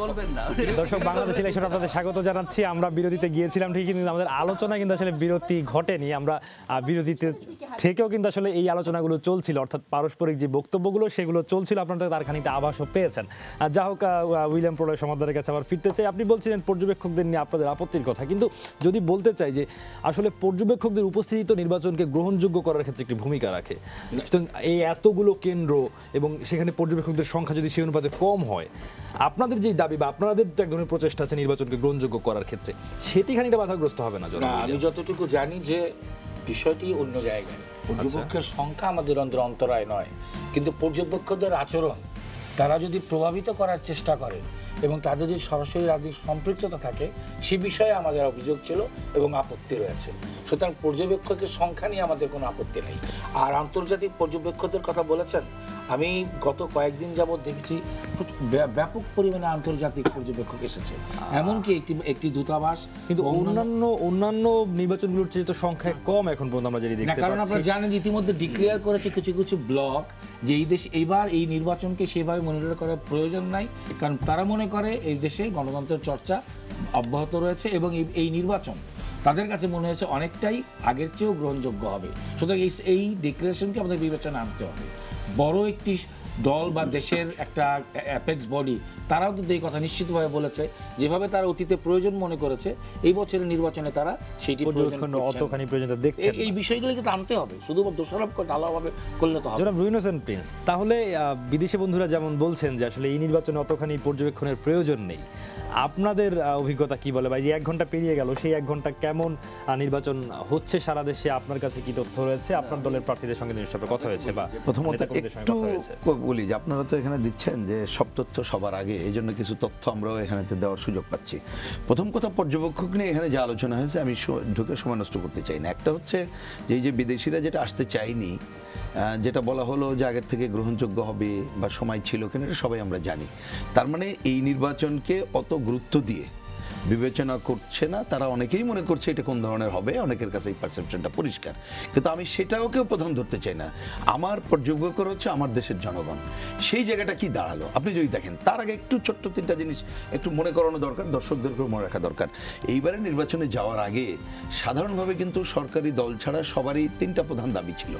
বলবেন না। দর্শক, বাংলাদেশ ইলেকশন আপনাদের স্বাগত জানাচ্ছি। আমরা বিরতিতে গিয়েছিলাম ঠিকই, কিন্তু আমাদের আলোচনা কিন্তু আসলে বিরতি ঘটেনি। আমরা বিরতিতে থেকেও কিন্তু আসলে এই আলোচনাগুলো চলছিল, অর্থাৎ পারস্পরিক যে বক্তব্যগুলো সেগুলো চলছিল। আপনারা তার খানিকটা আভাসও পেয়েছেন। যা হোক, উইলিয়াম প্রলয় সমাদারের কাছে আবার ফিরতে চাই। আপনি বলছিলেন পর্যবেক্ষকদের নিয়ে আপনাদের আপত্তির কথা, কিন্তু যদি বলতে চাই যে আসলে পর্যবেক্ষকদের উপস্থিতি তো নির্বাচনকে গ্রহণযোগ্য করার ক্ষেত্রে একটি ভূমিকা রাখে। এই এতগুলো কেন্দ্র এবং সেখানে পর্যবেক্ষকদের সংখ্যা যদি সেই অনুপাতে কম হয়, আপনাদের যে দাবি বা আপনাদের তো এক ধরনের প্রচেষ্টা আছে নির্বাচনকে গ্রহণযোগ্য করার ক্ষেত্রে, সেটি খানিকটা বাধাগ্রস্ত হবে না? আমি যতটুকু জানি যে বিষয়টি অন্য জায়গায়, পর্যবেক্ষকের সংখ্যা আমাদের অন্তরায় নয়, কিন্তু পর্যবেক্ষকদের আচরণ তারা যদি প্রভাবিত করার চেষ্টা করে এবং তাদের যদি সরাসরি রাজনৈতিক সম্পৃক্ততা থাকে, সে বিষয়ে আমাদের অভিযোগ ছিল এবং আপত্তি রয়েছে। সুতরাং পর্যবেক্ষকের সংখ্যা নিয়ে আমাদের কোনো আপত্তি নেই। আর আন্তর্জাতিক পর্যবেক্ষকদের কথা বলেছেন, আমি গত কয়েকদিন যাবৎ দেখেছি ব্যাপক পরিমাণে আন্তর্জাতিক পর্যবেক্ষক এসেছে, এমনকি একটি দূতাবাস। কিন্তু অন্যান্য নির্বাচনগুলোর চেয়ে তো সংখ্যায় কম এখন পর্যন্ত আমরা যেটি দেখতে পাচ্ছি। কারণ আপনারা জানেন ইতিমধ্যে ডিক্লেয়ার করেছে কিছু কিছু ব্লক যে এই দেশ এইবার এই নির্বাচনকে সেভাবে মনিটর করার প্রয়োজন নাই, কারণ তারা মনে করে এই দেশে গণতন্ত্রের চর্চা অব্যাহত রয়েছে এবং এই নির্বাচন তাদের কাছে মনে হয়েছে অনেকটাই আগের চেয়েও গ্রহণযোগ্য হবে। সুতরাং এই ডিক্লারেশনকে আমাদের বিবেচনা আনতে হবে। বড় একটি দল বা দেশের একটা অ্যাপেক্স বডি তারাও কিন্তু এই কথা নিশ্চিতভাবে বলেছে, যেভাবে তারা অতীতে প্রয়োজন মনে করেছে এই বছরের নির্বাচনে তারা সেইটি অতখানি প্রয়োজনতা দেখছে। এই বিষয়গুলো কিন্তু আনতে হবে, শুধু দোষারোপ করে ঢালাওভাবে করলে তো হবে না। রুইন হোসেন প্রিন্স, তাহলে বিদেশি বন্ধুরা যেমন বলছেন যে আসলে এই নির্বাচনে অতখানি পর্যবেক্ষণের প্রয়োজন নেই, আপনাদের অভিজ্ঞতা কি বলে? ভাই, যে 1 ঘন্টা পেরিয়ে গেল, সেই 1 ঘন্টা কেমন নির্বাচন হচ্ছে সারা দেশে? আপনার কাছে কি তথ্য রয়েছে? আপনার দলের প্রার্থীদের সঙ্গে নিশ্চয়ই কথা হয়েছে বা প্রথমত একটু বলি যে আপনারা তো এখানে দিচ্ছেন যে সব তথ্য সবার আগে, এই জন্য কিছু তথ্য আমরাও এখানে দেওয়ার সুযোগ পাচ্ছি। প্রথম কথা, পর্যবেক্ষক নিয়ে এখানে যে আলোচনা হয়েছে আমি ঢুকে সময় নষ্ট করতে চাই না। একটা হচ্ছে যে এই যে বিদেশিরা যেটা আসতে চায়নি, যেটা বলা হলো যে আগের থেকে গ্রহণযোগ্য হবে বা সময় ছিল কেন, এটা সবাই আমরা জানি। তার মানে এই নির্বাচনকে অত গুরুত্ব দিয়ে বিবেচনা করছে না তারা। অনেকেই মনে করছে এটা কোন ধরনের হবে, অনেকের কাছে এই পারসেপশনটা পরিষ্কার, কিন্তু আমি সেটাও কেউ প্রধান ধরতে চাই না। আমার পর্যবেক্ষক হচ্ছে আমার দেশের জনগণ। সেই জায়গাটা কি দাঁড়ালো আপনি যদি দেখেন, তার আগে একটু ছোট্ট 3টা জিনিস একটু মনে করানো দরকার, দর্শকদেরকেও মনে রাখা দরকার। এইবারে নির্বাচনে যাওয়ার আগে সাধারণভাবে কিন্তু সরকারি দল ছাড়া সবারই 3টা প্রধান দাবি ছিল।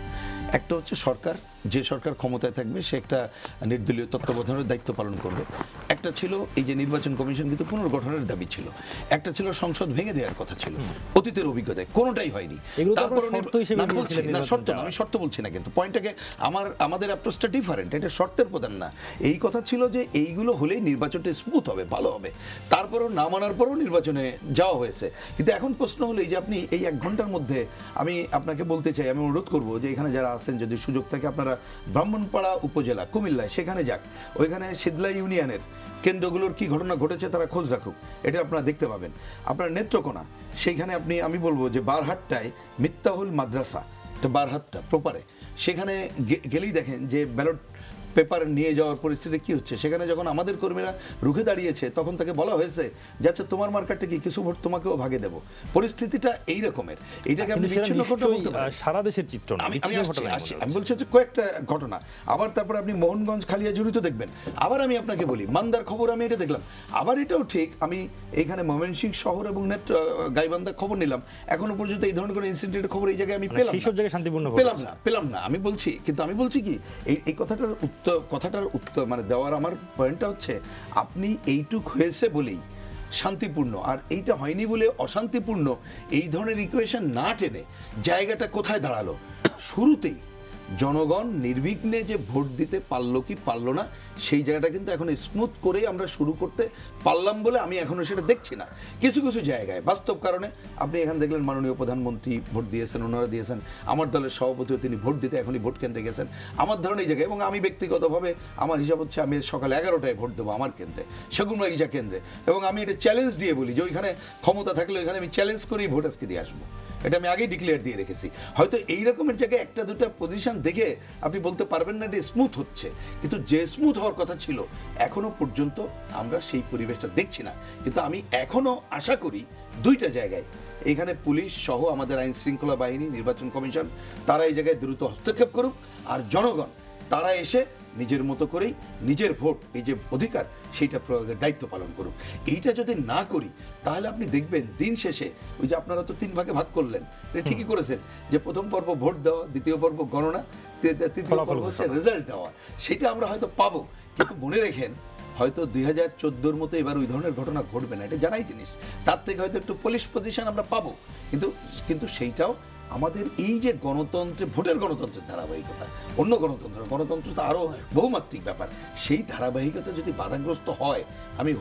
একটা হচ্ছে সরকার, যে সরকার ক্ষমতায় থাকবে সে একটা নির্দলীয় তত্ত্বাবধানের দায়িত্ব পালন করবে। একটা ছিল এই যে নির্বাচন কমিশন কিন্তু পুনর্গঠনের দাবি ছিল। একটা ছিল সংসদ ভেঙে দেওয়ার কথা ছিল। অতীতের অভিজ্ঞতায় কোনোটাই হয়নি। আমি শর্ত বলছি না, কিন্তু পয়েন্টটাকে আমাদের অ্যাপ্রোচটা ডিফারেন্ট। এটা শর্তের প্রধান না। এই কথা ছিল যে এইগুলো হলেই নির্বাচনটা স্মুথ হবে, ভালো হবে। তারপরও না মানার পরেও নির্বাচনে যাওয়া হয়েছে। কিন্তু এখন প্রশ্ন হলো এই যে আপনি এই 1 ঘন্টার মধ্যে, আমি আপনাকে বলতে চাই, আমি অনুরোধ করবো যে এখানে যারা আছেন যদি সুযোগ থাকে আপনারা ব্রাহ্মণপাড়া উপজেলা কুমিল্লায় সেখানে যাক, ওইখানে সিদলা ইউনিয়নের কেন্দ্রগুলোর কি ঘটনা ঘটেছে তারা খোঁজ রাখুক, এটা আপনারা দেখতে পাবেন। আপনার নেত্রকোনা সেইখানে আমি বলবো যে বারহাট্টায় মিত্তাহুল মাদ্রাসা, বারহাট্টা প্রপারে, সেখানে গেলেই দেখেন যে ব্যালট পেপার নিয়ে যাওয়ার পরিস্থিতি কি হচ্ছে। সেখানে যখন আমাদের কর্মীরা রুখে দাঁড়িয়েছে তখন তাকে বলা হয়েছে যে আচ্ছা তোমার মার্কারটা কি, কিছু ভোট তোমাকেও ভাগে দেব। পরিস্থিতিটা এই রকমের। এইটাকে আপনি বিচ্ছিন্ন করতে বলতে পারেন, সারা দেশের চিত্র না। আমি বলছি যে কয়েকটা ঘটনা, আবার তারপর আপনি মোহনগঞ্জ খালিয়াজুড়ি তো দেখবেন। আবার আমি আপনাকে বলি মান্দার খবর আমি এটা দেখলাম। আবার এটাও ঠিক, আমি এইখানে ময়মনসিংহ শহর এবং গাইবান্ধা খবর নিলাম, এখনো পর্যন্ত এই ধরনের কোনো ইনসিডেন্টের খবর এই জায়গায় আমি পেলাম না। আমি বলছি, কিন্তু আমি বলছি কি এই কথাটার উত্তর মানে দেওয়ার আমার পয়েন্টটা হচ্ছে আপনি এইটুক হয়েছে বলেই শান্তিপূর্ণ, আর এইটা হয়নি বলে অশান্তিপূর্ণ, এই ধরনের ইকুয়েশন না টেনে জায়গাটা কোথায় দাঁড়ালো? শুরুতেই জনগণ নির্বিঘ্নে যে ভোট দিতে পারলো কি পারলো না, সেই জায়গাটা কিন্তু এখন স্মুথ করেই আমরা শুরু করতে পারলাম বলে আমি এখনো সেটা দেখছি না। কিছু কিছু জায়গায় বাস্তব কারণে আপনি এখানে দেখলেন মাননীয় প্রধানমন্ত্রী ভোট দিয়েছেন, ওনারা দিয়েছেন, আমার দলের সভাপতিও তিনি ভোট দিতে এখনই ভোট কেন্দ্রে গেছেন। আমার ধারণা এই জায়গায়, এবং আমি ব্যক্তিগতভাবে আমার হিসাব হচ্ছে আমি সকাল 11টায় ভোট দেবো আমার কেন্দ্রে, সেগুনবাগিচা কেন্দ্রে, এবং আমি এটা চ্যালেঞ্জ দিয়ে বলি যে ওইখানে ক্ষমতা থাকলে ওইখানে আমি চ্যালেঞ্জ করেই ভোট আজকে দিয়ে আসবো। এটা আমি আগেই ডিক্লেয়ার দিয়ে রেখেছি। হয়তো এই রকমের জায়গায় 1-2টা পজিশন দেখে আপনি বলতে পারবেন না যে স্মুথ হচ্ছে, কিন্তু যে স্মুথ হওয়ার কথা ছিল এখনো পর্যন্ত আমরা সেই পরিবেশটা দেখছি না। কিন্তু আমি এখনো আশা করি 2টা জায়গায় এখানে পুলিশ সহ আমাদের আইন শৃঙ্খলা বাহিনী, নির্বাচন কমিশন, তারা এই জায়গায় দ্রুত হস্তক্ষেপ করুক, আর জনগণ তারা এসে নিজের মতো করেই নিজের ভোট, এই যে অধিকার, সেইটা প্রয়োগের দায়িত্ব পালন করুক। এইটা যদি না করি তাহলে আপনি দেখবেন দিন শেষে ওই যে আপনারা তো 3 ভাগে ভাগ করলেন, এটা ঠিকই করেছেন যে প্রথম পর্ব ভোট দেওয়া, দ্বিতীয় পর্ব গণনা, তৃতীয় পর্ব হচ্ছে রেজাল্ট দেওয়া। সেটা আমরা হয়তো পাবো, কিন্তু মনে রেখেন হয়তো 2014-র মতো এবার ওই ধরনের ঘটনা ঘটবে না, এটা জানাই জিনিস। তার থেকে হয়তো একটু পুলিশ পজিশন আমরা পাবো, কিন্তু সেইটাও আমাদের এই যে গণতন্ত্রে, ভোটের গণতন্ত্রের ধারাবাহিকতা, অন্য গণতন্ত্র তো আরো বহুমাত্রিক ব্যাপার, সেই ধারাবাহিকতা যদি বাধাগ্রস্ত হয়, আমি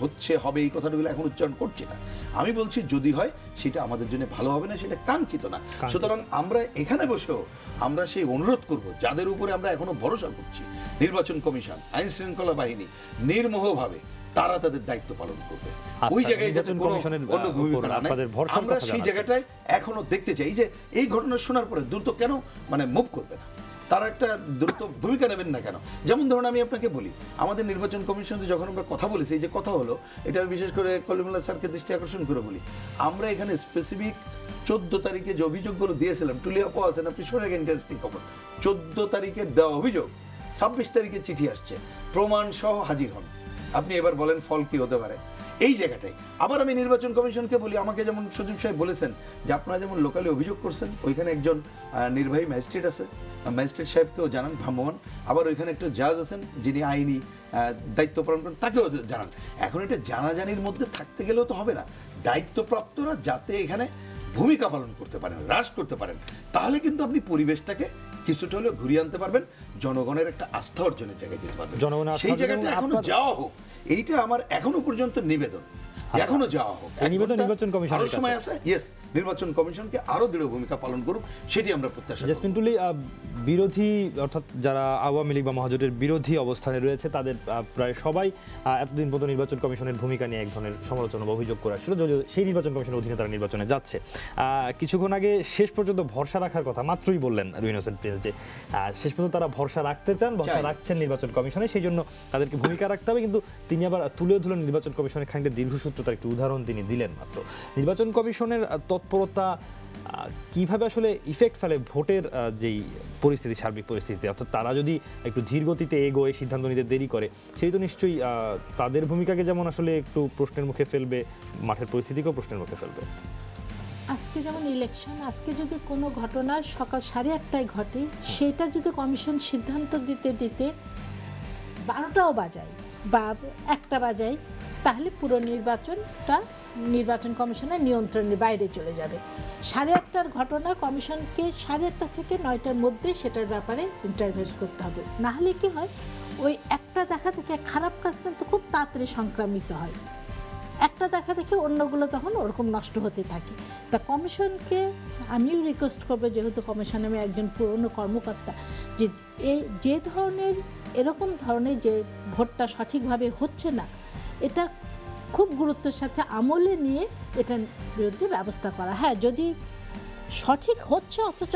হবে এই কথাগুলো এখন উচ্চারণ করছি না, আমি বলছি যদি হয় সেটা আমাদের জন্য ভালো হবে না, সেটা কাঙ্ক্ষিত না। সুতরাং আমরা এখানে বসেও আমরা সেই অনুরোধ করব যাদের উপরে আমরা এখনো ভরসা করছি, নির্বাচন কমিশন, আইন শৃঙ্খলা বাহিনী, নির্মোহভাবে তারা তাদের দায়িত্ব পালন করবে। ওই জায়গায় যাতে কোনো অন্য ভূমিকা না নেয়, আমরা সেই জায়গাটায় এখনো দেখতে চাই যে এই ঘটনা শোনার পরে দ্রুত কেন মুভ করবে না, তারা একটা দ্রুত ভূমিকা নেবেন না কেন। যেমন ধরুন আমি আপনাকে বলি, আমাদের নির্বাচন কমিশনে যখন আমরা কথা বলেছি, এই যে কথা হলো, এটা আমি বিশেষ করে কলিমুল্লাহ স্যারকে দৃষ্টি আকর্ষণ করে বলি, আমরা এখানে স্পেসিফিক 14 তারিখে যে অভিযোগগুলো দিয়েছিলাম, টুলিয়া পাওয়া আছেন আপনি শুনে গেছেন, ইন্টারেস্টিং খবর, 14 তারিখের দেওয়া অভিযোগ 26 তারিখে চিঠি আসছে, প্রমাণ সহ হাজির হন। আপনি এবার বলেন ফল কি হতে পারে এই জায়গাটাই। আবার আমি নির্বাচন কমিশনকে বলি, আমাকে যেমন সচিব সাহেব বলেছেন যে আপনারা যেমন লোকালি অভিযোগ করছেন, ওইখানে একজন নির্বাহী ম্যাজিস্ট্রেট আছে, ম্যাজিস্ট্রেট সাহেবকেও জানান, ভ্রাম্যমাণ। আবার ওইখানে একটা জাজ আছেন যিনি আইনি দায়িত্ব পালন করেন, তাকেও জানান। এখন এটা জানাজানির মধ্যে থাকতে গেলেও তো হবে না, দায়িত্বপ্রাপ্তরা যাতে এখানে ভূমিকা পালন করতে পারেন, হ্রাস করতে পারেন, তাহলে কিন্তু আপনি পরিবেশটাকে কিছুটা হলেও ঘুরিয়ে আনতে পারবেন, জনগণের একটা আস্থা অর্জনের জায়গায় যেতে পারবেন। সেই জায়গাটা এখনো যাওয়া হোক, এইটা আমার এখনো পর্যন্ত নিবেদন, এখনো যাওয়া হোক। নির্বাচন কমিশনের আরো সময় আছে, ইয়েস, নির্বাচন কমিশনকে আরো দৃঢ় ভূমিকা পালন করুক, সেটি আমরা প্রত্যাশা করি। জেসমিন টুলি, বিরোধী অর্থাৎ যারা আওয়ামী লীগ বা মহাজোটের বিরোধী অবস্থানে রয়েছে, তাদের প্রায় সবাই এতদিন পর্যন্ত নির্বাচন কমিশনের ভূমিকা নিয়ে এক ধরনের সমালোচনা বা অভিযোগ করা ছিল, যদিও সেই নির্বাচন কমিশনের অধীনে তারা নির্বাচনে যাচ্ছে। কিছুক্ষণ আগে শেষ পর্যন্ত ভরসা রাখার কথা মাত্রই বললেন রুহিন হোসেন প্রিন্স, যে শেষ পর্যন্ত তারা ভরসা রাখতে চান, ভরসা রাখছেন নির্বাচন কমিশনে, সেই জন্য তাদেরকে ভূমিকা রাখতে হবে। কিন্তু তিনি আবার তুলেও ধরলেন নির্বাচন কমিশনের খানিকটা দীর্ঘসূত্রতার একটি উদাহরণ তিনি দিলেন মাত্র। নির্বাচন কমিশনের তৎপরতা কিভাবে আসলে ইফেক্ট ফেলে ভোটের যেই পরিস্থিতি, সার্বিক পরিস্থিতি, অর্থাৎ তারা যদি একটু ধীর গতিতে এগোয়, সিদ্ধান্ত নিতে দেরি করে, সেই তো নিশ্চয়ই তাদের ভূমিকাকে যেমন আসলে একটু প্রশ্নের মুখে ফেলবে, মাঠের পরিস্থিতিকেও প্রশ্নের মুখে ফেলবে। আজকে যেমন ইলেকশন, আজকে যদি কোনো ঘটনা সকাল 8:30টায় ঘটে, সেটা যদি কমিশন সিদ্ধান্ত দিতে দিতে 12টাও বাজায় বা 1টা বাজায়, তাহলে পুরো নির্বাচন কমিশনের নিয়ন্ত্রণের বাইরে চলে যাবে। 8:30টার ঘটনা কমিশনকে 8:30 থেকে 9টার মধ্যে সেটার ব্যাপারে ইন্টারভেন করতে হবে। না হলে কি হয়, ওই একটা দেখা থেকে খারাপ কাজ কিন্তু খুব তাড়াতাড়ি সংক্রামিত হয়, একটা দেখা দেখে অন্যগুলো তখন ওরকম নষ্ট হতে থাকে। তা কমিশনকে আমিও রিকোয়েস্ট করবো, যেহেতু কমিশনে আমি একজন পুরনো কর্মকর্তা, যে এরকম ধরনের যে ভোটটা সঠিকভাবে হচ্ছে না, এটা খুব গুরুত্বের সাথে আমলে নিয়ে এটার বিরুদ্ধে ব্যবস্থা করা। হ্যাঁ, যদি সঠিক হচ্ছে অথচ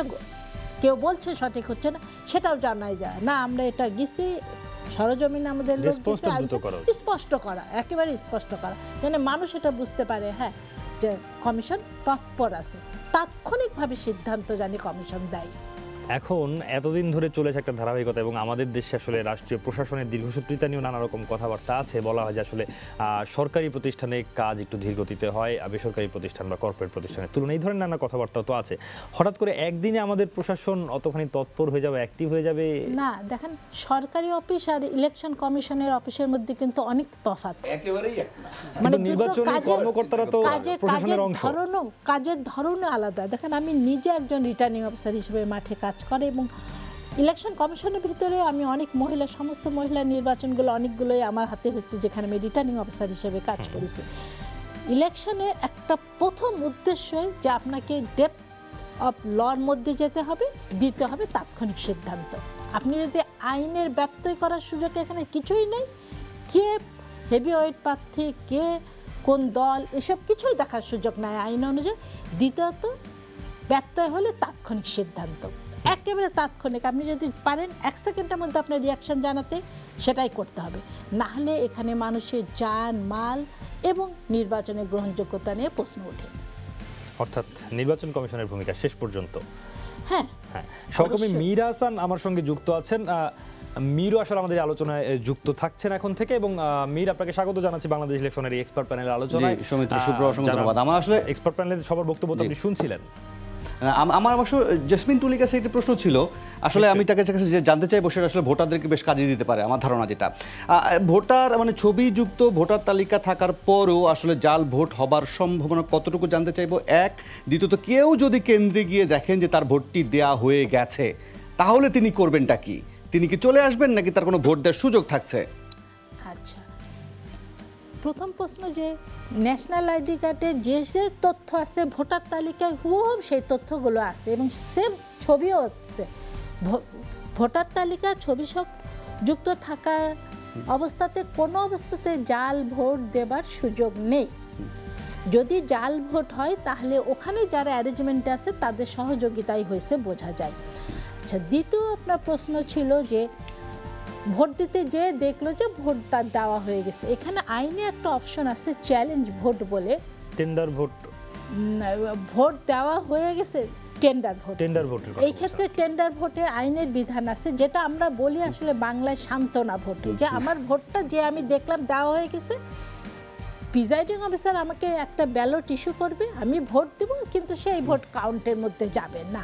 কেউ বলছে সঠিক হচ্ছে না, সেটাও জানাই যায় না, আমরা এটা গেছি সরজমিনে আমাদের লোক স্পষ্ট করা, একেবারে স্পষ্ট করা, যেন মানুষ এটা বুঝতে পারে, হ্যাঁ, যে কমিশন তৎপর আছে, তাৎক্ষণিকভাবে সিদ্ধান্ত জানি কমিশন দেয়। এখন এতদিন ধরে চলেছে একটা ধারাবাহিকতা, এবং আমাদের দেশে আসলে রাষ্ট্রীয় প্রশাসনের দীর্ঘসূত্রিতা নিয়েও নানা রকম কথাবার্তা আছে। বলা হয় যে আসলে সরকারি প্রতিষ্ঠানে কাজ একটু ধীর গতিতে হয়, বেসরকারি প্রতিষ্ঠান বা কর্পোরেট প্রতিষ্ঠানের তুলনায়, এই ধরনের নানা কথাবার্তা তো আছে। হঠাৎ করে একদিনে আমাদের প্রশাসন অতখানি তৎপর হয়ে যাবে, অ্যাক্টিভ হয়ে যাবে না। দেখেন, সরকারি অফিস আর ইলেকশন কমিশনের অফিসের মধ্যে কিন্তু অনেক তফাৎ, একেবারেই এক না। মানে নির্বাচনী কর্মকর্তারা তো প্রশাসনের অংশ, কাজের ধরনও আলাদা। দেখেন, আমি নিজে একজন রিটার্নিং অফিসার হিসেবে মাঠে কাজ করে, এবং ইলেকশন কমিশনের ভিতরে আমি অনেক সমস্ত মহিলা নির্বাচনগুলো অনেকগুলোই আমার হাতে হয়েছে, যেখানে আমি রিটার্নিং অফিসার হিসেবে কাজ করেছি। ইলেকশনের একটা প্রথম উদ্দেশ্য যে আপনাকে ডেপথ অফ লর মধ্যে যেতে হবে, দিতে হবে তাৎক্ষণিক সিদ্ধান্ত। আপনি যদি আইনের ব্যত্যয় করার সুযোগ এখানে কিছুই নেই, কে হেভিওয়েট প্রার্থী, কে কোন দল, এসব কিছুই দেখার সুযোগ নাই আইন অনুযায়ী। দ্বিতীয়ত, ব্যত্যয় হলে তাৎক্ষণিক সিদ্ধান্ত, একেবারে তাৎক্ষণিক। আপনি যদি পারেন 1 সেকেন্ডের মধ্যে আপনার রিয়াকশন জানাতে, সেটাই করতে হবে। না হলে এখানে মানুষের জান মাল এবং নির্বাচনের গ্রহণযোগ্যতা নিয়ে প্রশ্ন ওঠে। অর্থাৎ নির্বাচন কমিশনের ভূমিকা শেষ পর্যন্ত। হ্যাঁ, সহকর্মী মীর হাসান আমার সঙ্গে যুক্ত আছেন। মিরও আসলে আমাদের এই আলোচনায় যুক্ত থাকছেন এখন থেকে, এবং মির আপনাকে স্বাগত জানাচ্ছি বাংলাদেশ ইলেকশনের এই এক্সপার্ট প্যানেলের আলোচনায়। সৌমিত্র, শুভ্র, অসংখ্য ধন্যবাদ। আমার আসলে এক্সপার্ট প্যানেলের সবার বক্তব্য তো আপনি শুনছিলেন। আমার অবশ্য জেসমিন টুলির কাছে একটা প্রশ্ন ছিল, আসলে আমি তার কাছে যে জানতে চাইবো সেটা আসলে ভোটারদেরকে বেশ কাজে দিতে পারে আমার ধারণা যেটা, ভোটার মানে ছবিযুক্ত ভোটার তালিকা থাকার পরও আসলে জাল ভোট হবার সম্ভাবনা কতটুকু জানতে চাইবো এক। দ্বিতীয়ত, কেউ যদি কেন্দ্রে গিয়ে দেখেন যে তার ভোটটি দেয়া হয়ে গেছে, তাহলে তিনি করবেনটা কি? তিনি কি চলে আসবেন নাকি তার কোনো ভোট দেওয়ার সুযোগ থাকছে? আচ্ছা, প্রথম প্রশ্ন যে ন্যাশনাল আইডি কার্ডে যে যে তথ্য আছে ভোটার তালিকায় হুবহু সেই তথ্যগুলো আছে এবং সেম ছবিও আছে। ভোটার তালিকা ছবি সব যুক্ত থাকার অবস্থাতে কোনো অবস্থাতে জাল ভোট দেবার সুযোগ নেই। যদি জাল ভোট হয় তাহলে ওখানে যারা অ্যারেঞ্জমেন্ট আছে তাদের সহযোগিতাই হয়েছে বোঝা যায়। আচ্ছা, দ্বিতীয় আপনার প্রশ্ন ছিল যে ভোট দিতে যে দেখলো যে ভোট তার দেওয়া হয়ে গেছে, এখানে আইনে একটা অপশন আছে চ্যালেঞ্জ ভোট বলে। টেন্ডার ভোট, ভোট দেওয়া হয়ে গেছে টেন্ডার ভোট, টেন্ডার ভোটের এই ক্ষেত্রে টেন্ডার ভোটের আইনের বিধান আছে, যেটা আমরা বলি আসলে বাংলায় সান্ত্বনা ভোট, যে আমার ভোটটা যে আমি দেখলাম দেওয়া হয়ে গেছে, প্রিজাইডিং অফিসার আমাকে একটা ব্যালট ইস্যু করবে, আমি ভোট দেব, কিন্তু সেই ভোট কাউন্টের মধ্যে যাবে না,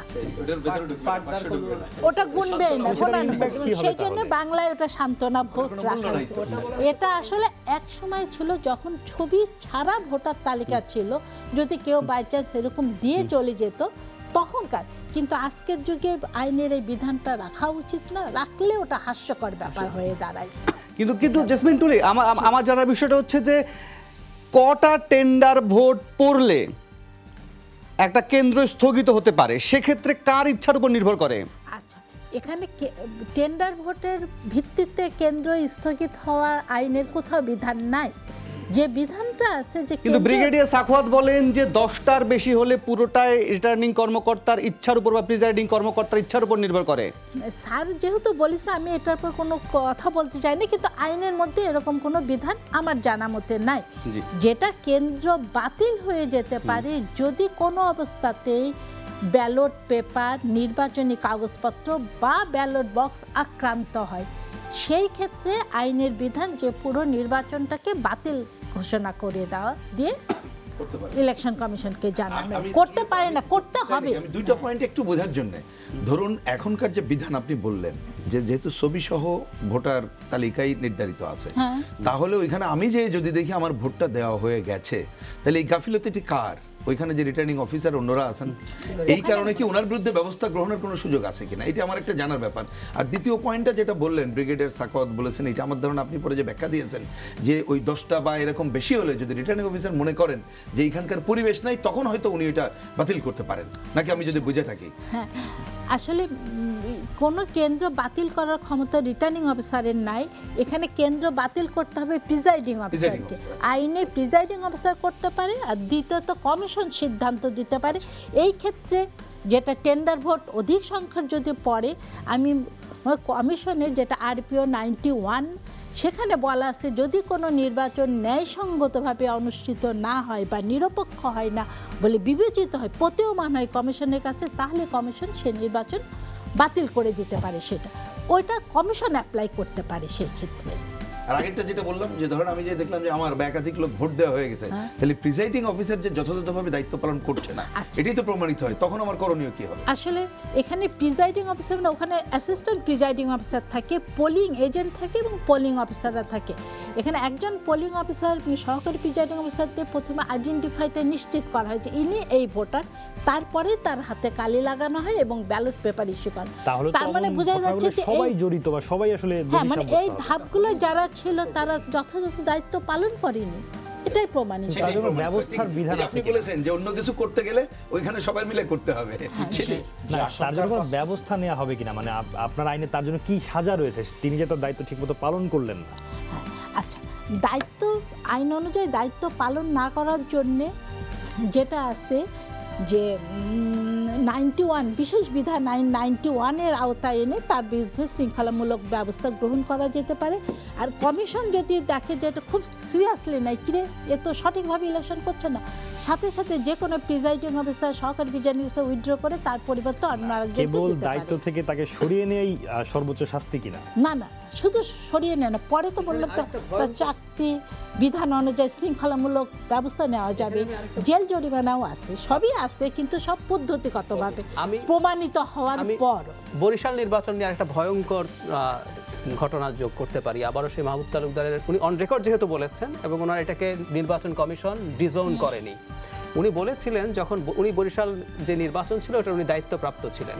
ওটা গুনবেই না। সেই জন্য বাংলায় ওটা সান্ত্বনা ভোট রাখা হয়েছে। এটা আসলে এক সময় ছিল যখন ছবি ছাড়া ভোটার তালিকা ছিল, যদি কেউ বাই চান্স এরকম দিয়ে চলে যেত তখনকার, কিন্তু আজকের যুগে আইনের এই বিধানটা রাখা উচিত না, রাখলে ওটা হাস্যকর ব্যাপার হয়ে দাঁড়ায়। কিন্তু জেসমিন টুলি, আমার জানার বিষয়টা হচ্ছে যে কটা টেন্ডার ভোট পড়লে একটা কেন্দ্র স্থগিত হতে পারে, সেক্ষেত্রে কার ইচ্ছার উপর নির্ভর করে? আচ্ছা, এখানে টেন্ডার ভোটের ভিত্তিতে কেন্দ্র স্থগিত হওয়ার আইনের কোথাও বিধান নাই। যে বিধানটা আছে যে কিন্তু ব্রিগেডিয়ার সাখাওয়াত বলেন যে 10টার বেশি হলে পুরোটাই রিটার্নিং কর্মকর্তার ইচ্ছার উপর বা প্রিজাইডিং কর্মকর্তার ইচ্ছার উপর নির্ভর করে। স্যার যেহেতু বলেছে আমি এটার উপর কোনো কথা বলতে চাই না, কিন্তু আইনের মধ্যে এরকম কোনো বিধান আমার জানা মতে নাই। যেটা কেন্দ্র বাতিল হয়ে যেতে পারে যদি কোনো অবস্থাতেই ব্যালট পেপার, নির্বাচনী কাগজপত্র বা ব্যালট বক্স আক্রান্ত হয়, সেই ক্ষেত্রে আইনের বিধান যে পুরো নির্বাচনটাকে বাতিল ঘোষণা করে দেওয়া দিয়ে ইলেকশন কমিশনকে জানানো করতে পারে না, করতে হবে। আমি দুইটা পয়েন্ট একটু বোঝার জন্য, ধরুন এখনকার যে বিধান আপনি বললেন যে যেহেতু ছবি সহ ভোটার তালিকায় নির্ধারিত আছে, তাহলে ওইখানে আমি যে যদি দেখি আমার ভোটটা দেওয়া হয়ে গেছে, তাহলে এই গাফিলতিটি কার? ওইখানে যে রিটার্নিং অফিসার অন্যরা আছেন, এই কারণে কি ওনার বিরুদ্ধে ব্যবস্থা গ্রহণের কোনো সুযোগ আছে কিনা, এটা আমার একটা জানার ব্যাপার। আর দ্বিতীয় পয়েন্টটা যেটা বললেন ব্রিগেডিয়ার সাখাওয়াত বলেছেন, এটা আমার ধারণা আপনি পরে যে ব্যাখ্যা দিয়েছেন যে ওই 10টা বা এরকম বেশি হলে যদি রিটার্নিং অফিসার মনে করেন যে এইখানকার পরিবেশ নাই, তখন হয়তো উনি এটা বাতিল করতে পারেন, নাকি আমি যদি বুঝে থাকি? হ্যাঁ, আসলে কোনো কেন্দ্র বাতিল করার ক্ষমতা রিটার্নিং অফিসারের নাই, এখানে কেন্দ্র বাতিল করতে হবে প্রিজাইডিং অফিসারকে। আইনে প্রিজাইডিং অফিসার করতে পারে, আর দ্বিতীয়ত কমিশন সিদ্ধান্ত দিতে পারে। এই ক্ষেত্রে যেটা টেন্ডার ভোট অধিক সংখ্যার যদি পড়ে, আমি কমিশনে যেটা RPO 91 সেখানে বলা আছে যদি কোনো নির্বাচন ন্যায়সঙ্গতভাবে অনুষ্ঠিত না হয় বা নিরপেক্ষ হয় না বলে বিবেচিত হয়, প্রতীয়মান হয় কমিশনের কাছে, তাহলে কমিশন সে নির্বাচন বাতিল করে দিতে পারে। সেটা ওইটা কমিশন অ্যাপ্লাই করতে পারে সেই ক্ষেত্রে। আর আগেরটা যেটা বললাম যে ধরুন আমি যে দেখলাম যে আমার একাধিক লোক ভোট দেওয়া হয়ে গেছে, তাহলে প্রিজাইডিং অফিসার যে যথাযথভাবে দায়িত্ব পালন করছে না, এটাই তো প্রমাণিত হয়, তখন আমার করণীয় কি হবে? আসলে এখানে প্রিজাইডিং অফিসার না, ওখানে অ্যাসিস্ট্যান্ট প্রিজাইডিং অফিসার থাকে, পোলিং এজেন্ট থাকে এবং পোলিং অফিসাররা থাকে। এখানে একজন পোলিং অফিসার সহকারী প্রিজাইডিং অফিসারদের প্রথমে আইডেন্টিফাইটা নিশ্চিত করা হয় যে ইনি এই ভোটার, তারপরে তার হাতে কালি লাগানো হয় এবং ব্যালট পেপার ইস্যু করেন। তার মানে বোঝা যাচ্ছে যে সবাই জড়িত বা সবাই আসলে মানে এই ধাপগুলো যারা ছিল তারা যথাযথ দায়িত্ব পালন করেনি, এটাই প্রমাণিত। ব্যবস্থার বিধান আপনি বলেছেন যে অন্য কিছু করতে গেলে ওইখানে সবাই মিলে করতে হবে, সেটাই তার জন্য কোনো ব্যবস্থা নেওয়া হবে কিনা, মানে আপনার আইনে তার জন্য কি সাজা রয়েছে, তিনি যে তার দায়িত্ব ঠিকমতো পালন করলেন না? আচ্ছা, দায়িত্ব আইন অনুযায়ী দায়িত্ব পালন না করার জন্যে যেটা আছে যে 91 বিশেষ বিধান আইন 91-এর আওতায় এনে তার বিরুদ্ধে শৃঙ্খলামূলক ব্যবস্থা গ্রহণ করা যেতে পারে। আর কমিশন যদি দেখে যে এটা খুব সিরিয়াসলি নাই, কিরে এ তো সঠিকভাবে ইলেকশন করছে না, সাথে সাথে যে কোনো প্রিজাইডিং অফিসার, সহকারী প্রিজাইডিং অফিসার উইথড্র করে তার পরিবর্তে অন্য আরেকজনকে কেবল দিতে দায়িত্ব পারে। থেকে তাকে সরিয়ে নেই সর্বোচ্চ শাস্তি কিনা? না না, শুধু সরিয়ে নেয় না, পরে তো বললাম তো তার চাকরি বিধান অনুযায়ী শৃঙ্খলামূলক ব্যবস্থা নেওয়া যাবে, জেল জরিমানাও আছে, সবই আছে, কিন্তু সব পদ্ধতিগতভাবে প্রমাণিত হওয়ার পর। বরিশাল নির্বাচন নিয়ে একটা ভয়ঙ্কর ঘটনা যোগ করতে পারি আবারও। সেই মাহবুব তালুকদারের, উনি অন রেকর্ড যেহেতু বলেছেন এবং ওনার এটাকে নির্বাচন কমিশন ডিজোন করেনি। উনি বলেছিলেন যখন উনি বরিশাল যে নির্বাচন ছিল ওটা উনি দায়িত্বপ্রাপ্ত ছিলেন,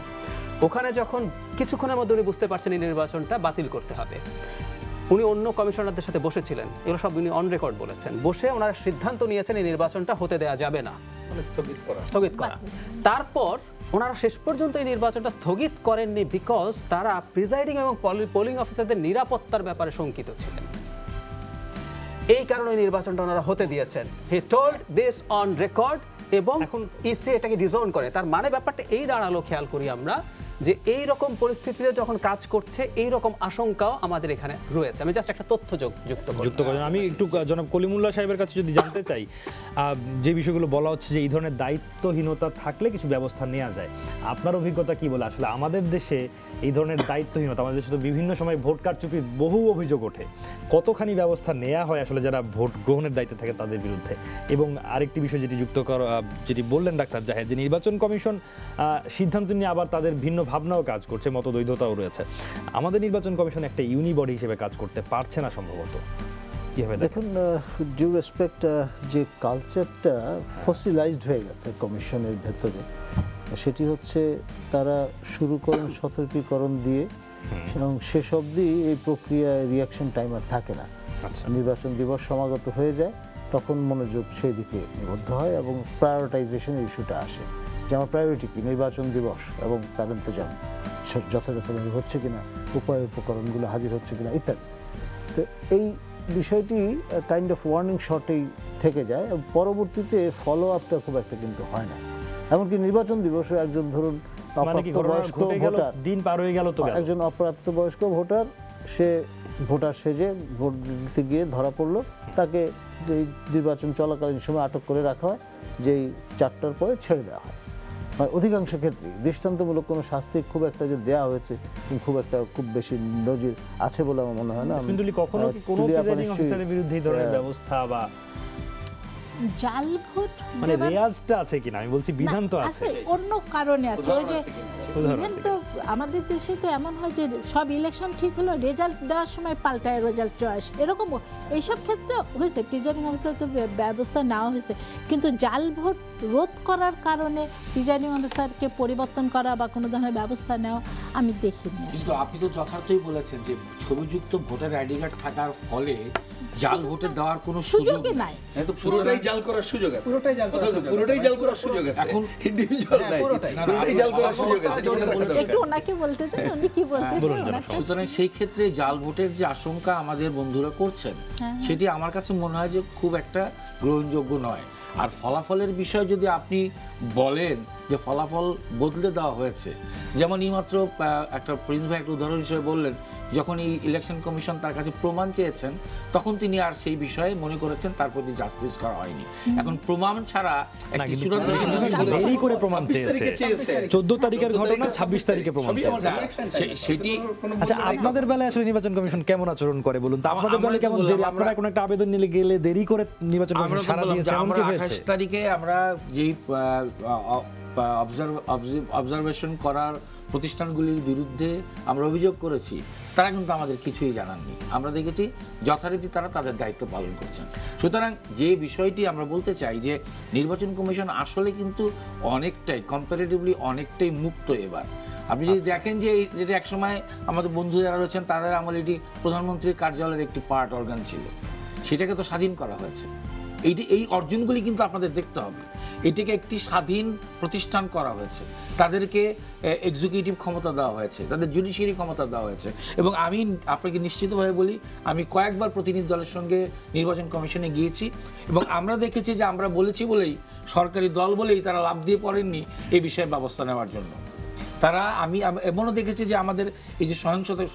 ওখানে যখন কিছুক্ষণের মধ্যে উনি বুঝতে পারছেন এই নির্বাচনটা বাতিল করতে হবে, উনি অন্য কমিশনারদের সাথে বসেছিলেন, এগুলো সব উনি অন রেকর্ড বলেছেন। বসে ওনারা সিদ্ধান্ত নিয়েছেন এই নির্বাচনটা হতে দেওয়া যাবে না, স্থগিত করা। তারপর ওনারা শেষ পর্যন্ত এই নির্বাচনটা স্থগিত করেননি বিকজ তারা প্রিজাইডিং এবং পোলিং অফিসারদের নিরাপত্তার ব্যাপারে শঙ্কিত ছিলেন। এই কারণে এই নির্বাচনটা ওনারা হতে দিয়েছেন। He told this on record এবং এখন ইসি এটাকে ডিজোন করে। তার মানে ব্যাপারটা এই দাঁড়ালো, খেয়াল করি আমরা, যে এই রকম পরিস্থিতিতে যখন কাজ করছে এই রকম আশঙ্কাও আমাদের এখানে রয়েছে। আমি জাস্ট একটা তথ্য যুক্ত করেন। আমি একটু জনাব কলিমুল্লাহ সাহেবের কাছে যদি জানতে চাই, যে বিষয়গুলো বলা হচ্ছে যে এই ধরনের দায়িত্বহীনতা থাকলে কিছু ব্যবস্থা নেওয়া যায়, আপনার অভিজ্ঞতা কি বলে? আসলে আমাদের দেশে এই ধরনের দায়িত্বহীনতা, আমাদের দেশে তো বিভিন্ন সময় ভোট কারচুপির বহু অভিযোগ ওঠে, কতখানি ব্যবস্থা নেওয়া হয় আসলে যারা ভোট গ্রহণের দায়িত্বে থাকে তাদের বিরুদ্ধে? এবং আরেকটি বিষয় যেটি বললেন ডাক্তার জাহেদ, যে নির্বাচন কমিশন সিদ্ধান্ত নিয়ে আবার তাদের ভিন্ন ভাবনাও কাজ করছে, মতদ্বৈধতাও রয়েছে। আমাদের নির্বাচন কমিশন একটা ইউনিবডি হিসেবে কাজ করতে পারছে না সম্ভবত, কিভাবে দেখুন? ডিউ রেসপেক্ট, যে কালচারটা ফসিলাইজড হয়ে গেছে কমিশনের ভেতরে, সেটি হচ্ছে তারা শুরু করেন সতর্কীকরণ দিয়ে এবং শেষ অবধি এই প্রক্রিয়ায় রিয়াকশন টাইমার থাকে না। নির্বাচন দিবস সমাগত হয়ে যায়, তখন মনোযোগ সেই দিকে নিবদ্ধ হয় এবং প্রায়োরিটাইজেশনের ইস্যুটা আসে, যে আমার প্রায়োরিটি কি, নির্বাচন দিবস এবং তার ইন্তজাম যথাযথভাবে হচ্ছে কিনা, উপকরণগুলো হাজির হচ্ছে কিনা ইত্যাদি। তো এই বিষয়টি কাইন্ড অফ ওয়ার্নিং শটেই থেকে যায়, পরবর্তীতে ফলো আপটা খুব একটা কিন্তু হয় না। এমনকি নির্বাচন দিবসে একজন ধরুন অপ্রাপ্তবয়স্ক ভোটার, দিন পার হয়ে গেল তো একজন অপ্রাপ্তবয়স্ক ভোটার, সে ভোটার সেজে ভোট দিতে গিয়ে ধরা পড়লো, তাকে এই নির্বাচন চলাকালীন সময় আটক করে রাখা হয়, যেই 4টার পরে ছেড়ে দেওয়া হয়। অধিকাংশ ক্ষেত্রে দৃষ্টান্তমূলক কোনো শাস্তি খুব একটা যে দেওয়া হয়েছে খুব বেশি নজির আছে বলে আমার মনে হয় না। কখনো কি কোনো প্রিজাইডিং অফিসারের বিরুদ্ধে এই ধরনের ব্যবস্থা বা জাল ভোট মানে রেয়াজটা আছে কিনা, আমি বলছি বিধান তো আছে, অন্য কারণে আছে। ওই যে ইভেন তো আমাদের দেশে তো এমন হয় যে সব ইলেকশন ঠিক হলো, রেজাল্ট দেওয়ার সময় পাল্টায় রেজাল্ট চয়েস, এরকম এইসব ক্ষেত্রে হয়েছে, প্রিজাইডিং অফিসার তো ব্যবস্থা নেওয়া হয়েছে, কিন্তু জাল ভোট রোধ করার কারণে প্রিজাইডিং অফিসারকে পরিবর্তন করা বা কোনো ধরনের ব্যবস্থা নেওয়া আমি দেখিনি। কিন্তু আপনি তো যথার্থই বলেছেন যে ছবিযুক্ত ভোটার আইডি কার্ড থাকার ফলে জাল ভোটে দেওয়ার কোনো সুযোগ নাই। পুরোটাই জাল করার সুযোগ আছে, পুরোটাই জাল করার সুযোগ আছে, এখন ইন্ডিভিজুয়াল নাই, পুরোটাই জাল করার সুযোগ আছে। একটু ওনাকে বলতে দেন, উনি কি বলতে চান। সুতরাং সেই ক্ষেত্রে জাল ভোটের যে আশঙ্কা আমাদের বন্ধুরা করছেন, সেটি আমার কাছে মনে হয় যে খুব একটা গ্রহণযোগ্য নয়। আর ফলাফলের বিষয়ে যদি আপনি বলেন যে ফলাফল বদলে দেওয়া হয়েছে, যেমন এইমাত্র একটা প্রিন্স ভাই একটা উদাহরণ হিসেবে বললেন, যখন এই ইলেকশন কমিশন তার কাছে প্রমাণ চেয়েছেন তখন তিনি আর সেই বিষয়ে মনে করেছেন তার প্রতি জাস্টিস করা হয়নি। এখন প্রমাণ ছাড়া একটি চূড়ান্ত দেরি করে প্রমাণ চেয়েছে, 14 তারিখের ঘটনা 26 তারিখে প্রমাণ চেয়েছে, সেটি। আচ্ছা, আপনাদের বেলায় আসলে নির্বাচন কমিশন কেমন আচরণ করে বলুন তো? আপনাদের বেলায় কেমন দেরি? আপনারা কোন একটা আবেদন নিলে গেলে দেরি করে নির্বাচন কমিশন সারা দিয়েছে, এমন কি হয়েছে? 28 তারিখে আমরা যেই অবজারভেশন করার প্রতিষ্ঠানগুলির বিরুদ্ধে আমরা অভিযোগ করেছি, তারা কিন্তু আমাদের কিছুই জানাননি। আমরা দেখেছি যথারীতি তারা তাদের দায়িত্ব পালন করছেন। সুতরাং যে বিষয়টি আমরা বলতে চাই যে নির্বাচন কমিশন আসলে কিন্তু অনেকটাই কম্পারেটিভলি অনেকটাই মুক্ত এবার। আপনি যদি দেখেন যে যেটা একসময় আমাদের বন্ধু যারা রয়েছেন তাদের আমলে এটি প্রধানমন্ত্রীর কার্যালয়ের একটি পার্ট অর্গান ছিল, সেটাকে তো স্বাধীন করা হয়েছে। এই অর্জনগুলি কিন্তু আপনাদের দেখতে হবে। এটিকে একটি স্বাধীন প্রতিষ্ঠান করা হয়েছে, তাদেরকে এক্সিকিউটিভ ক্ষমতা দেওয়া হয়েছে, তাদের জুডিশিয়ারি ক্ষমতা দেওয়া হয়েছে। এবং আমি আপনাকে নিশ্চিতভাবে বলি, আমি কয়েকবার প্রতিনিধি দলের সঙ্গে নির্বাচন কমিশনে গিয়েছি এবং আমরা দেখেছি যে আমরা বলেছি বলেই, সরকারি দল বলেই তারা লাফ দিয়ে পড়েননি এই বিষয়ে ব্যবস্থা নেওয়ার জন্য। তারা আমি এমনও দেখেছি যে আমাদের এই যে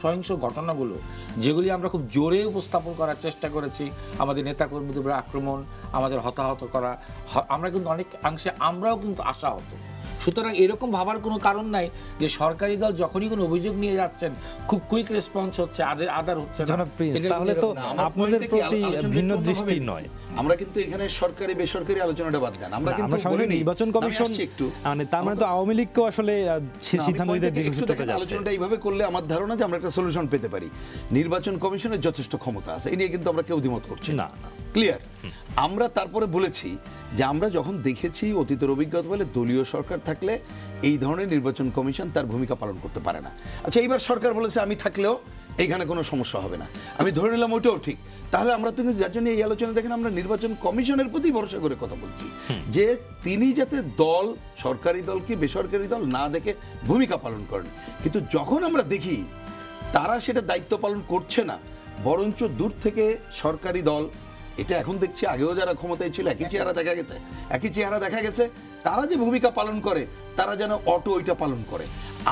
সহিংস ঘটনাগুলো, যেগুলি আমরা খুব জোরে উপস্থাপন করার চেষ্টা করেছি, আমাদের নেতাকর্মীদের উপরে আক্রমণ, আমাদের হতাহত করা, আমরা কিন্তু অনেকাংশে আমরাও কিন্তু আশাহত। সুতরাং এরকম ভাবার কোনো কারণ নাই যে সরকারি দল যখনই কোনো অভিযোগ নিয়ে যাচ্ছেন খুব কুইক রেসপন্স হচ্ছে, আদার হচ্ছে না। তাহলে তো আপনাদের প্রতি ভিন্ন দৃষ্টি নয়। আমরা কিন্তু এখানে সরকারি বেসরকারি আলোচনাটা বাদ দেন, আমরা কিন্তু নির্বাচন কমিশন একটু মানে তার মানে তো আওয়ামী লীগকেও আসলে সিদ্ধান্ত নিতে দীর্ঘসূত্র হতে যাচ্ছে। আলোচনাটা এইভাবে করলে আমার ধারণা যে আমরা একটা সলিউশন পেতে পারি। নির্বাচন কমিশনের যথেষ্ট ক্ষমতা আছে, এই নিয়ে কিন্তু আমরা কেউ দ্বিমত করছি না। ক্লিয়ার। আমরা তারপরে বলেছি যে আমরা যখন দেখেছি অতীতের অভিজ্ঞতা বলে দলীয় সরকার থাকলে এই ধরনের নির্বাচন কমিশন তার ভূমিকা পালন করতে পারে না। আচ্ছা, এইবার সরকার বলেছে আমি থাকলেও এইখানে কোনো সমস্যা হবে না, আমি ধরে নিলাম ওইটাও ঠিক। তাহলে আমরা তুমি যার জন্য এই আলোচনা দেখেন, আমরা নির্বাচন কমিশনের প্রতি ভরসা করে কথা বলছি যে তিনি যাতে দল, সরকারি দল কি বেসরকারি দল না দেখে ভূমিকা পালন করেন। কিন্তু যখন আমরা দেখি তারা সেটা দায়িত্ব পালন করছে না, বরঞ্চ দূর থেকে সরকারি দল, এটা এখন দেখছি আগেও যারা ক্ষমতায় ছিল একই চেহারা দেখা গেছে, তারা যে ভূমিকা পালন করে তারা যেন অটো ওইটা পালন করে।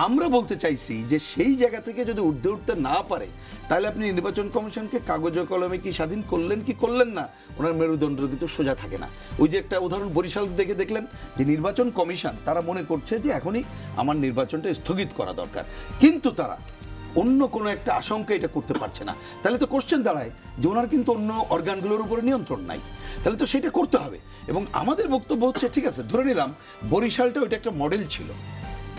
আমরা বলতে চাইছি যে সেই জায়গা থেকে যদি উঠতে না পারে, তাহলে আপনি নির্বাচন কমিশনকে কাগজে কলমে কি স্বাধীন করলেন কি করলেন না, ওনার মেরুদণ্ড কিন্তু সোজা থাকে না। ওই যে একটা উদাহরণ বরিশাল দেখে দেখলেন যে নির্বাচন কমিশন তারা মনে করছে যে এখনই আমার নির্বাচনটা স্থগিত করা দরকার, কিন্তু তারা অন্য কোনো একটা আশঙ্কা এটা করতে পারছে না। তাহলে তো কোশ্চেন দাঁড়ায় যে ওনার কিন্তু অন্য অর্গানগুলোর উপরে নিয়ন্ত্রণ নাই, তাহলে তো সেটা করতে হবে। এবং আমাদের বক্তব্য হচ্ছে ঠিক আছে, ধরে নিলাম বরিশালটা ওইটা একটা মডেল ছিল,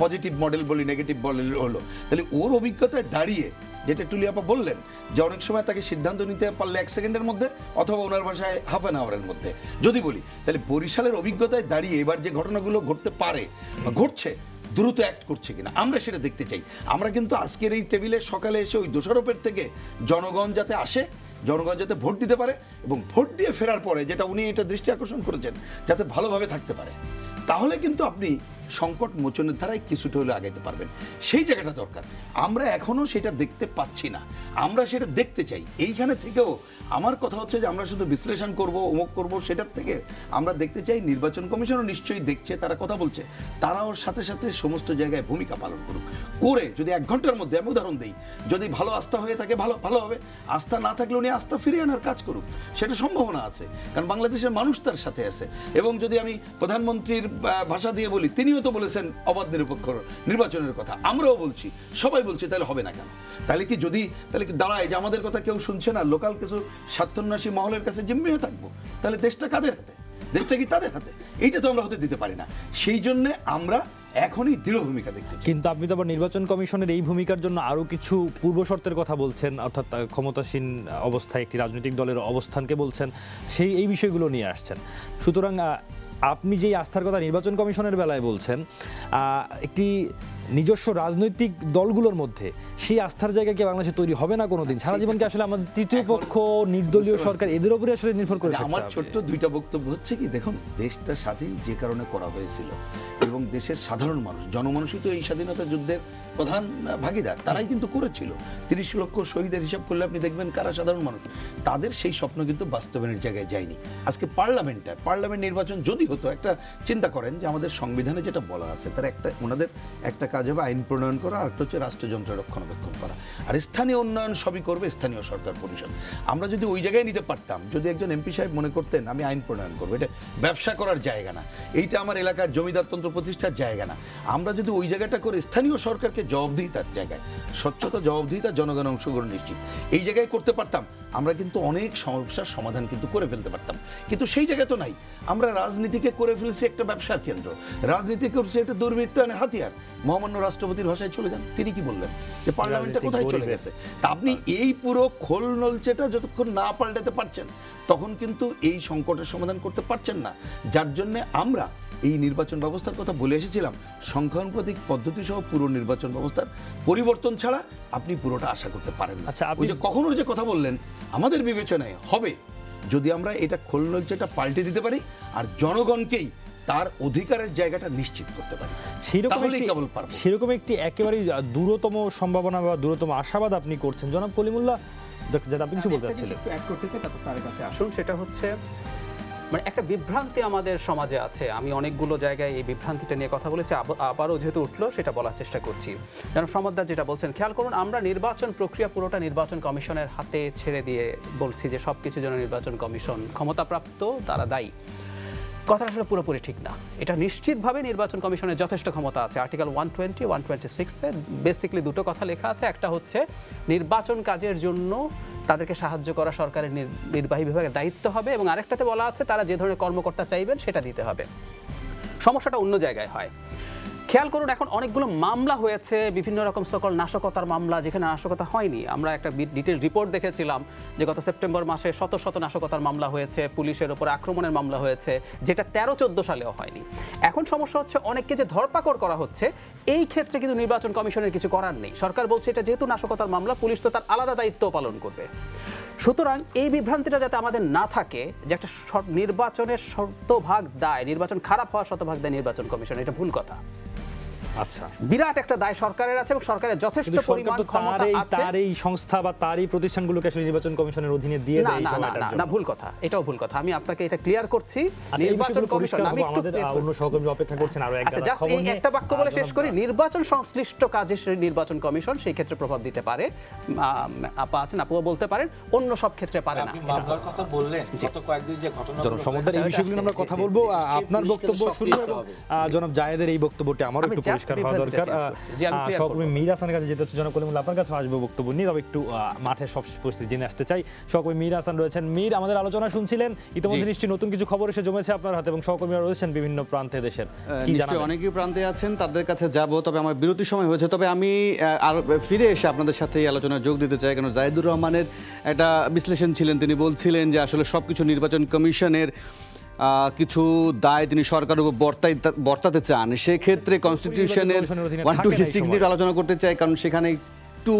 পজিটিভ মডেল বলি নেগেটিভ মডেল হলো, তাহলে ওর অভিজ্ঞতায় দাঁড়িয়ে যেটা টুলিয়াপা বললেন যে অনেক সময় তাকে সিদ্ধান্ত নিতে পারলে 1 সেকেন্ডের মধ্যে অথবা ওনার ভাষায় হাফ অ্যান আওয়ারের মধ্যে যদি বলি, তাহলে বরিশালের অভিজ্ঞতায় দাঁড়িয়ে এবার যে ঘটনাগুলো ঘটতে পারে বা ঘটছে, দ্রুত অ্যাক্ট করছে কিনা আমরা সেটা দেখতে চাই। আমরা কিন্তু আজকের এই টেবিলে সকালে এসে ওই দোষারোপের থেকে জনগণ যাতে আসে, জনগণ যাতে ভোট দিতে পারে এবং ভোট দিয়ে ফেরার পরে যেটা উনি এটা দৃষ্টি আকর্ষণ করেছেন যাতে ভালোভাবে থাকতে পারে, তাহলে কিন্তু আপনি সংকট মোচনের ধারায় কিছুটা হলে আগাইতে পারবেন। সেই জায়গাটা দরকার, আমরা এখনো সেটা দেখতে পাচ্ছি না, আমরা সেটা দেখতে চাই। এইখানে থেকেও আমার কথা হচ্ছে যে আমরা শুধু বিশ্লেষণ করব, অমুক করব, সেটার থেকে আমরা দেখতে চাই নির্বাচন কমিশনও নিশ্চয়ই দেখছে, তারা কথা বলছে, তারাও সাথে সাথে সমস্ত জায়গায় ভূমিকা পালন করুক। করে যদি 1 ঘন্টার মধ্যে, আমি উদাহরণ দিই, যদি ভালো আস্থা হয়ে থাকে ভালো হবে, আস্থা না থাকলে উনি আস্থা ফিরিয়ে আনার কাজ করুক, সেটা সম্ভাবনা আছে, কারণ বাংলাদেশের মানুষ তার সাথে আছে। এবং যদি আমি প্রধানমন্ত্রীর ভাষা দিয়ে বলি, তিনিও তো বলেছেন অবাধ নিরপেক্ষ নির্বাচনের কথা, আমরাও বলছি, সবাই বলছি, তাহলে হবে না কেন? তাহলে কি দাঁড়ায় যে আমাদের কথা কেউ শুনছে না, লোকাল কিছু স্বার্থন্যাসী মহলের কাছে জিম্মি হয়ে থাকবো, তাহলে দেশটা কাদের হাতে? দেশটা কি তাদের হাতে? এইটা তো আমরা হতে দিতে পারি না। সেই জন্য আমরা এখনই দৃঢ় ভূমিকা দেখতে চাই। কিন্তু আপনি তো আবার নির্বাচন কমিশনের এই ভূমিকার জন্য আরো কিছু পূর্ব শর্তের কথা বলছেন, অর্থাৎ ক্ষমতাসীন অবস্থায় একটি রাজনৈতিক দলের অবস্থানকে বলছেন, এই বিষয়গুলো নিয়ে আসছেন। সুতরাং আপনি যেই আস্থার কথা নির্বাচন কমিশনের বেলায় বলছেন, একটি নিজস্ব রাজনৈতিক দলগুলোর মধ্যে সেই আস্থার জায়গা কি বাংলাদেশে তৈরি হবে না কোনোদিন? সারা জীবন কি আসলে আমাদের তৃতীয় পক্ষ, নির্দলীয় সরকার এদের উপরে আসলে নির্ভর করে? আমার ছোট্ট 2টা বক্তব্য হচ্ছে কি, দেখুন, দেশটা স্বাধীন যে কারণে করা হয়েছিল এবং দেশের সাধারণ মানুষ, জনমানুষই তো এই স্বাধীনতা যুদ্ধের প্রধান ভাগিদার, তারাই কিন্তু করেছিল। 30 লক্ষ শহীদের হিসাব করলে আপনি দেখবেন কারা সাধারণ মানুষ, তাদের সেই স্বপ্ন কিন্তু বাস্তবায়নের জায়গায় যায়নি। আজকে পার্লামেন্ট নির্বাচন যদি হতো, একটা চিন্তা করেন যে আমাদের সংবিধানে যেটা বলা আছে, তার ওনাদের একটা কাজ হবে আইন প্রণয়ন করা, আর একটা হচ্ছে রাষ্ট্রযন্ত্র রক্ষণাবেক্ষণ করা, আর স্থানীয় উন্নয়ন সবই করবে স্থানীয় সরকার পরিষদ। আমরা যদি ওই জায়গায় নিতে পারতাম, যদি একজন এমপি সাহেব মনে করতেন আমি আইন প্রণয়ন করবো, এটা ব্যবসা করার জায়গা না, এইটা আমার এলাকার জমিদারতন্ত্র প্রতিষ্ঠার জায়গা না, আমরা যদি ওই জায়গাটা করে স্থানীয় সরকারকে জবাবদিহিতার জায়গায়, স্বচ্ছতা, জবাবদিহিতা, জনগণ অংশগ্রহণ নিশ্চিত, এই জায়গায় করতে পারতাম, আমরা কিন্তু অনেক সমস্যার সমাধান কিন্তু করে ফেলতে পারতাম। কিন্তু সেই জায়গা তো নাই, আমরা রাজনীতিকে করে ফেলছি একটা ব্যবসার কেন্দ্র, রাজনীতি করছে একটা দুর্বৃত্তায়নের হাতিয়ার। মহামান্য রাষ্ট্রপতির ভাষায় চলে যান, তিনি কি বললেন যে পার্লামেন্টটা কোথায় চলে গেছে? তা আপনি এই পুরো খোল নলচেটা যতক্ষণ না পাল্টাতে পারছেন, তখন কিন্তু এই সংকটের সমাধান করতে পারছেন না। যার জন্য আমরা এই নির্বাচন ব্যবস্থার কথা বলে এসেছিলাম, সংখ্যানুপাতিক পদ্ধতি সহ পুরো নির্বাচন ব্যবস্থার পরিবর্তন ছাড়া আপনি পুরোটা আশা করতে পারেন না। আচ্ছা, ওই যে কখনো যে কথা বললেন, আমাদের বিবেচনায় হবে যদি আমরা এটা খোলনলচাটা পাল্টে দিতে পারি আর জনগণকেই তার অধিকারের জায়গাটা নিশ্চিত করতে পারি, তাহলেই কেবল পারবো। সেরকম একটি একেবারে দূরতম সম্ভাবনা বা দূরতম আশাবাদ আপনি করছেন জনাব কলিমুল্লাহ, যেটা আপনি কিছু বলতে চাচ্ছিলেন। একটু অ্যাড করতে চাই, তারপর স্যারের কাছে আসুন। সেটা হচ্ছে মানে একটা বিভ্রান্তি আমাদের সমাজে আছে। আমি অনেকগুলো জায়গায় এই বিভ্রান্তিটা নিয়ে কথা বলেছি, আবারও যেহেতু উঠলো সেটা বলার চেষ্টা করছি। যেন সমাজদার যেটা বলছেন, খেয়াল করুন, আমরা নির্বাচন প্রক্রিয়া পুরোটা নির্বাচন কমিশনের হাতে ছেড়ে দিয়ে বলছি যে সব কিছু যেন নির্বাচন কমিশন, ক্ষমতাপ্রাপ্ত তারা দায়ী। কথাটা আসলে পুরোপুরি ঠিক না। এটা নিশ্চিতভাবে নির্বাচন কমিশনের যথেষ্ট ক্ষমতা আছে। আর্টিকেল 120, 126-এ বেসিক্যালি দুটো কথা লেখা আছে। একটা হচ্ছে নির্বাচন কাজের জন্য তাদেরকে সাহায্য করা সরকারের নির্বাহী বিভাগের দায়িত্ব হবে, এবং আরেকটাতে বলা আছে তারা যে ধরনের কর্মকর্তা চাইবেন সেটা দিতে হবে। সমস্যাটা অন্য জায়গায় হয়। খেয়াল করুন, এখন অনেকগুলো মামলা হয়েছে, বিভিন্ন রকম সকল নাশকতার মামলা, যেখানে নাশকতা হয়নি। আমরা একটা ডিটেল রিপোর্ট দেখেছিলাম যে গত সেপ্টেম্বর মাসে শত শত নাশকতার মামলা হয়েছে, পুলিশের উপর আক্রমণের মামলা হয়েছে, যেটা 13-14 সালেও হয়নি। এখন সমস্যা হচ্ছে অনেককে যে ধরপাকড় করা হচ্ছে, এই ক্ষেত্রে কিন্তু নির্বাচন কমিশনের কিছু করার নেই। সরকার বলছে এটা যেহেতু নাশকতার মামলা, পুলিশ তো তার আলাদা দায়িত্ব পালন করবে। সুতরাং এই বিভ্রান্তিটা যাতে আমাদের না থাকে যে একটা নির্বাচনের শতভাগ দায়, নির্বাচন খারাপ হওয়ার শতভাগ দায় নির্বাচন কমিশন, এটা ভুল কথা। আচ্ছা, বিরাট একটা দায় সরকারের আছে এবং সরকারের যথেষ্ট পরিমাণ ক্ষমতা আছে। তার এই সংস্থা বা তার এই প্রতিষ্ঠানগুলোকে আসলে নির্বাচন কমিশনের অধীনে দিয়ে দেয় এই সময়টার জন্য। না, ভুল কথা, এটাও ভুল কথা। আমি আপনাকে এটা ক্লিয়ার করছি। নির্বাচন কমিশন, আমি একটু অন্য সহকর্মী অপেক্ষা করছেন আরো আচ্ছা, জাস্ট এই একটা বাক্য বলে শেষ করি। নির্বাচন সংশ্লিষ্ট কাজে নির্বাচন কমিশন সেই ক্ষেত্রে প্রভাব দিতে পারে। আপা আছেন, আপুও বলতে পারেন, অন্য সব ক্ষেত্রে পারে না। আপনি মামলার কথা বললেন, গত কয়েকদিন যে ঘটনাগুলো সমুদ্রের এই বিষয়গুলো আমরা কথা বলবো। আপনার বক্তব্য শুরু হবে, জনাব জায়েদের এই বক্তব্যটি আমারও একটু পরিষ্কার হওয়া দরকার। সহকর্মী মীর হাসানের কাছে যেতে হচ্ছে, জনাব কলিমুল্লাহ আপনার কাছে আসবো বক্তব্য নিয়ে, তবে একটু মাঠের সব পরিস্থিতি জেনে আসতে চাই। সহকর্মী মীর হাসান রয়েছেন। মীর, আমাদের আলোচনা শুনছিলেন, ইতিমধ্যে নিশ্চয়ই নতুন কিছু খবর এসে জমেছে আপনার হাতে এবং সহকর্মীরা রয়েছেন বিভিন্ন প্রান্তে দেশের, কি জানাবেন? অনেকেই প্রান্তে আছেন, তাদের কাছে যাব, তবে আমার বিরতির সময় হয়েছে। তবে আমি আর ফিরে এসে আপনাদের সাথে এই আলোচনায় যোগ দিতে চাই, কারণ জাহিদুর রহমানের একটা বিশ্লেষণ ছিলেন। তিনি বলছিলেন যে আসলে সবকিছু নির্বাচন কমিশনের কিছু দায় তিনি সরকারের উপর বর্তাতে চান। সেক্ষেত্রে কনস্টিটিউশনের 126 নিয়ে আলোচনা করতে চাই, কারণ সেখানে একটু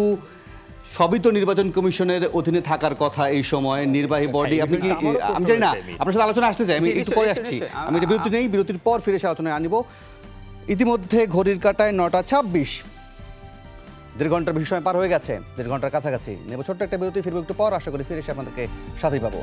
সবই তো নির্বাচন কমিশনের অধীনে থাকার কথা এই সময়, নির্বাহী বডি। আপনি কি, আমি জানি না, আপনার সাথে আলোচনা আসতে চাই, আমি একটু পরে আসছি। আমি এটা বিরতি নেই, বিরতির পর ফিরে এসে আলোচনায় আনিব। ইতিমধ্যে ঘড়ির কাঁটায় 9:26, 1.5 ঘন্টার বেশি সময় পার হয়ে গেছে, 1.5 ঘন্টার কাছাকাছি। নেব ছোট্ট একটা বিরতি, ফিরবো একটু পর। আশা করি ফিরে এসে আপনাদেরকে সাথেই পাবো।